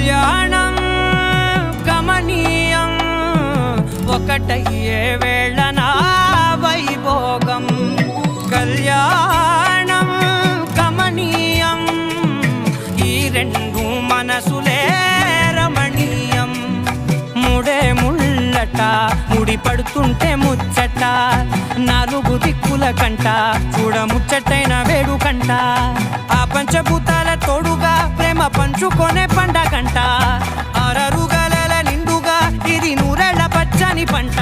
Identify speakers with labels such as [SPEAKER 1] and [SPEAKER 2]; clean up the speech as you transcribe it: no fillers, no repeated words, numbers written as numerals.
[SPEAKER 1] కళ్యాణం గమనీయం ఒకటయ్యే వేళ నా వైభోగం కళ్యాణం గమనీయం ఈ రెండు మనసులే రమణీయం ముడే ముళ్ళట ముడి పడుతుంటే ముచ్చట నాలుగు దిక్కుల కంట చూడ ముచ్చటైన వేడుకంట ఆ పంచభూతాల తోడుగా ప్రేమ పంచుకొనే పండగంట ఆరరుగల నిండుగా ఇది నూరెళ్ళ పచ్చని పంట